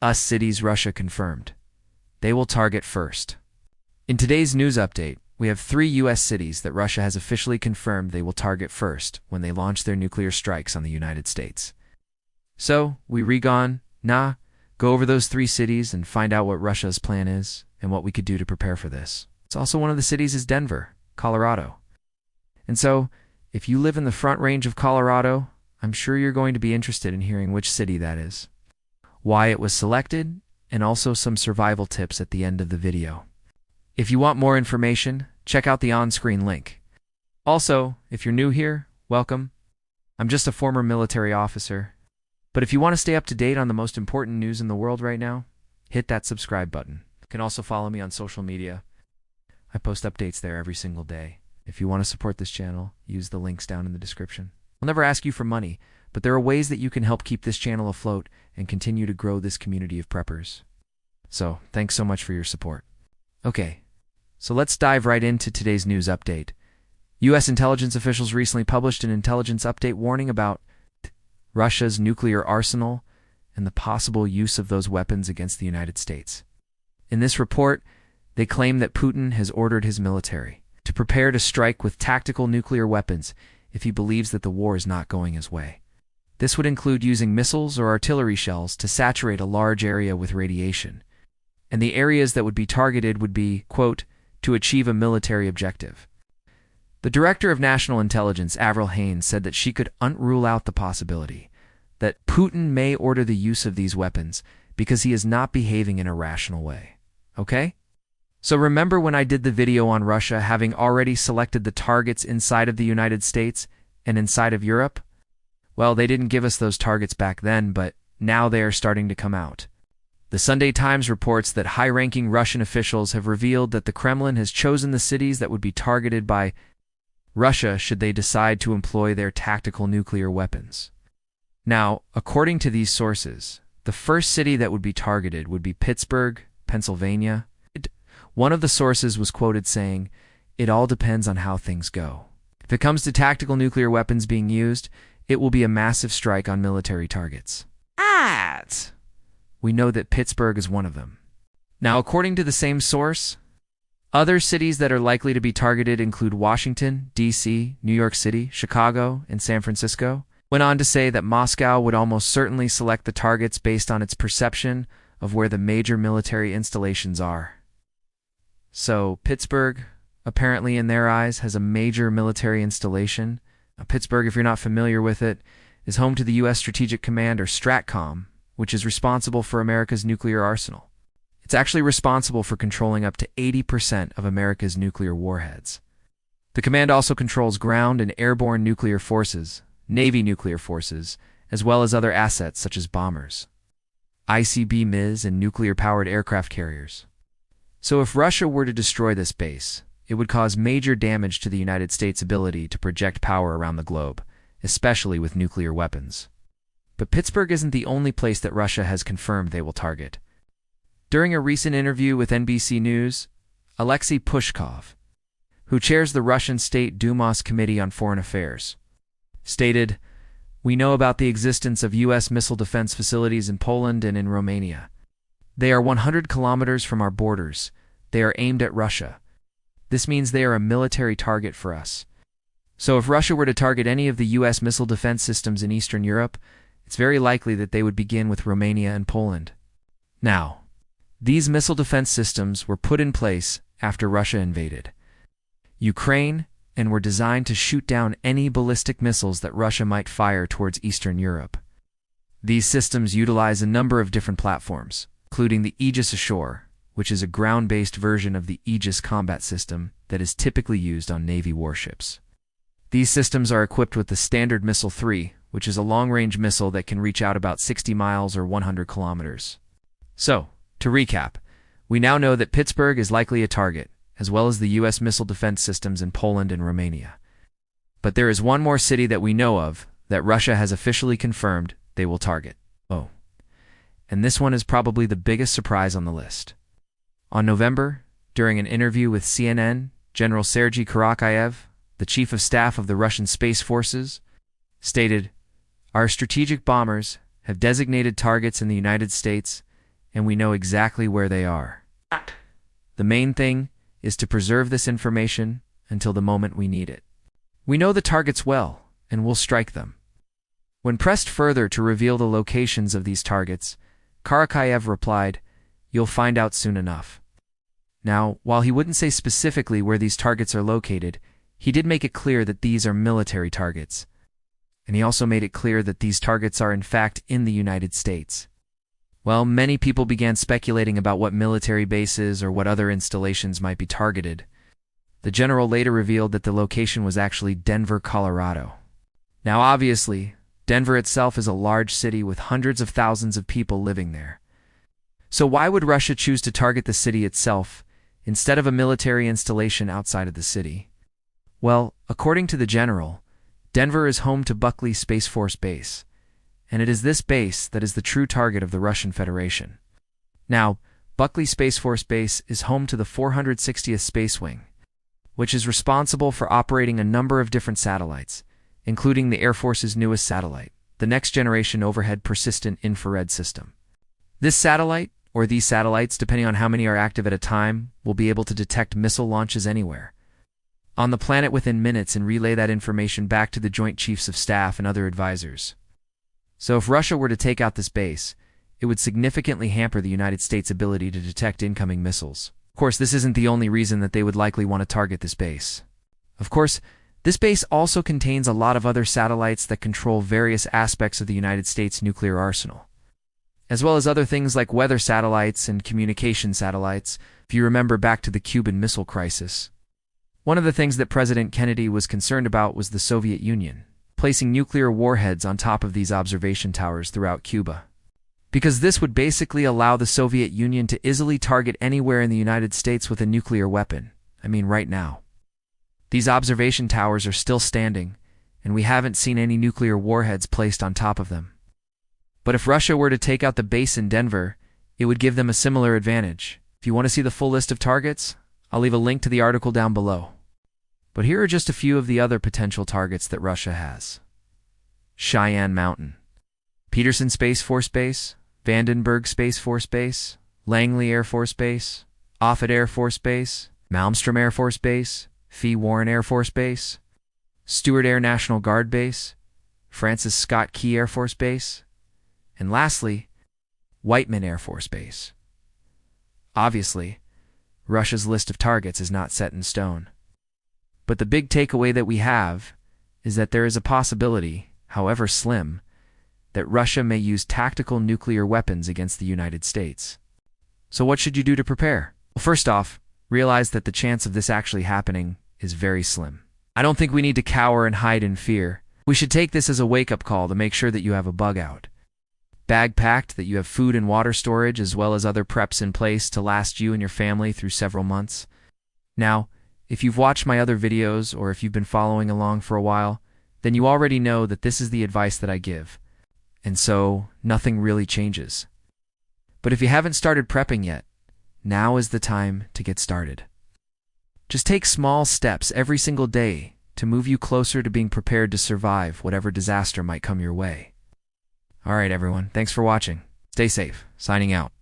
US cities Russia confirmed. They will target first. In today's news update, we have 3 US cities that Russia has officially confirmed they will target first when they launch their nuclear strikes on the United States. So, go over those 3 cities and find out what Russia's plan is and what we could do to prepare for this. It's also one of the cities is Denver, Colorado. And so, if you live in the Front Range of Colorado, I'm sure you're going to be interested in hearing which city that is, why it was selected, and also some survival tips at the end of the video. If you want more information, check out the on-screen link. Also, if you're new here, welcome. I'm just a former military officer. But if you want to stay up to date on the most important news in the world right now, hit that subscribe button. You can also follow me on social media. I post updates there every single day. If you want to support this channel, use the links down in the description. I'll never ask you for money, but there are ways that you can help keep this channel afloat and continue to grow this community of preppers. So, thanks so much for your support. Okay, so let's dive right into today's news update. U.S. intelligence officials recently published an intelligence update warning about Russia's nuclear arsenal and the possible use of those weapons against the United States. In this report, they claim that Putin has ordered his military to prepare to strike with tactical nuclear weapons if he believes that the war is not going his way. This would include using missiles or artillery shells to saturate a large area with radiation, and the areas that would be targeted would be, quote, to achieve a military objective. The Director of National Intelligence, Avril Haines, said that she could rule out the possibility that Putin may order the use of these weapons because he is not behaving in a rational way. Okay? So remember when I did the video on Russia having already selected the targets inside of the United States and inside of Europe? Well, they didn't give us those targets back then, but now they are starting to come out. The Sunday Times reports that high-ranking Russian officials have revealed that the Kremlin has chosen the cities that would be targeted by Russia should they decide to employ their tactical nuclear weapons. Now, according to these sources, the first city that would be targeted would be Pittsburgh, Pennsylvania. One of the sources was quoted saying, "It all depends on how things go. If it comes to tactical nuclear weapons being used, it will be a massive strike on military targets." We know that Pittsburgh is one of them. Now, according to the same source, other cities that are likely to be targeted include Washington, D.C., New York City, Chicago, and San Francisco. Went on to say that Moscow would almost certainly select the targets based on its perception of where the major military installations are. So, Pittsburgh, apparently in their eyes, has a major military installation. Now, Pittsburgh, if you're not familiar with it, is home to the U.S. Strategic Command, or STRATCOM, which is responsible for America's nuclear arsenal. It's actually responsible for controlling up to 80% of America's nuclear warheads. The command also controls ground and airborne nuclear forces, Navy nuclear forces, as well as other assets such as bombers, ICBMs, and nuclear-powered aircraft carriers. So if Russia were to destroy this base, it would cause major damage to the United States' ability to project power around the globe, especially with nuclear weapons. But Pittsburgh isn't the only place that Russia has confirmed they will target. During a recent interview with NBC News, Alexei Pushkov, who chairs the Russian State Duma's Committee on Foreign Affairs, stated, "We know about the existence of U.S. missile defense facilities in Poland and in Romania. They are 100 kilometers from our borders. They are aimed at Russia. This means they are a military target for us. So if Russia were to target any of the U.S. missile defense systems in Eastern Europe, it's very likely that they would begin with Romania and Poland." Now, these missile defense systems were put in place after Russia invaded Ukraine and were designed to shoot down any ballistic missiles that Russia might fire towards Eastern Europe. These systems utilize a number of different platforms, including the Aegis Ashore, which is a ground-based version of the Aegis combat system that is typically used on Navy warships. These systems are equipped with the Standard Missile-3, which is a long-range missile that can reach out about 60 miles or 100 kilometers. So, to recap, we now know that Pittsburgh is likely a target, as well as the U.S. missile defense systems in Poland and Romania. But there is one more city that we know of that Russia has officially confirmed they will target. Oh, and this one is probably the biggest surprise on the list. On November, during an interview with CNN, General Sergei Karakayev, the chief of staff of the Russian Space Forces, stated, "Our strategic bombers have designated targets in the United States and we know exactly where they are. The main thing is to preserve this information until the moment we need it. We know the targets well, and we'll strike them. When pressed further to reveal the locations of these targets, Karakayev replied, "You'll find out soon enough." Now, while he wouldn't say specifically where these targets are located, he did make it clear that these are military targets. And he also made it clear that these targets are in fact in the United States. Well, many people began speculating about what military bases or what other installations might be targeted. The general later revealed that the location was actually Denver, Colorado. Now, obviously, Denver itself is a large city with hundreds of thousands of people living there. So why would Russia choose to target the city itself instead of a military installation outside of the city? Well, according to the general, Denver is home to Buckley Space Force Base, and it is this base that is the true target of the Russian Federation. Now, Buckley Space Force Base is home to the 460th Space Wing, which is responsible for operating a number of different satellites, including the Air Force's newest satellite, the Next Generation Overhead Persistent Infrared System. This satellite, or these satellites, depending on how many are active at a time, will be able to detect missile launches anywhere on the planet within minutes and relay that information back to the Joint Chiefs of Staff and other advisors. So if Russia were to take out this base, it would significantly hamper the United States' ability to detect incoming missiles. Of course, this isn't the only reason that they would likely want to target this base. Of course, this base also contains a lot of other satellites that control various aspects of the United States' nuclear arsenal, as well as other things like weather satellites and communication satellites, if you remember back to the Cuban Missile Crisis. One of the things that President Kennedy was concerned about was the Soviet Union placing nuclear warheads on top of these observation towers throughout Cuba, because this would basically allow the Soviet Union to easily target anywhere in the United States with a nuclear weapon. I mean, right now. These observation towers are still standing, and we haven't seen any nuclear warheads placed on top of them. But if Russia were to take out the base in Denver, it would give them a similar advantage. If you want to see the full list of targets, I'll leave a link to the article down below. But here are just a few of the other potential targets that Russia has. Cheyenne Mountain, Peterson Space Force Base, Vandenberg Space Force Base, Langley Air Force Base, Offutt Air Force Base, Malmstrom Air Force Base, Fee Warren Air Force Base, Stewart Air National Guard Base, Francis Scott Key Air Force Base, and lastly, Whiteman Air Force Base. Obviously, Russia's list of targets is not set in stone. But the big takeaway that we have is that there is a possibility, however slim, that Russia may use tactical nuclear weapons against the United States. So what should you do to prepare? Well, first off, realize that the chance of this actually happening is very slim. I don't think we need to cower and hide in fear. We should take this as a wake-up call to make sure that you have a bug out bag packed, that you have food and water storage as well as other preps in place to last you and your family through several months. Now, if you've watched my other videos or if you've been following along for a while, then you already know that this is the advice that I give. And so, nothing really changes. But if you haven't started prepping yet, now is the time to get started. Just take small steps every single day to move you closer to being prepared to survive whatever disaster might come your way. Alright everyone, thanks for watching. Stay safe. Signing out.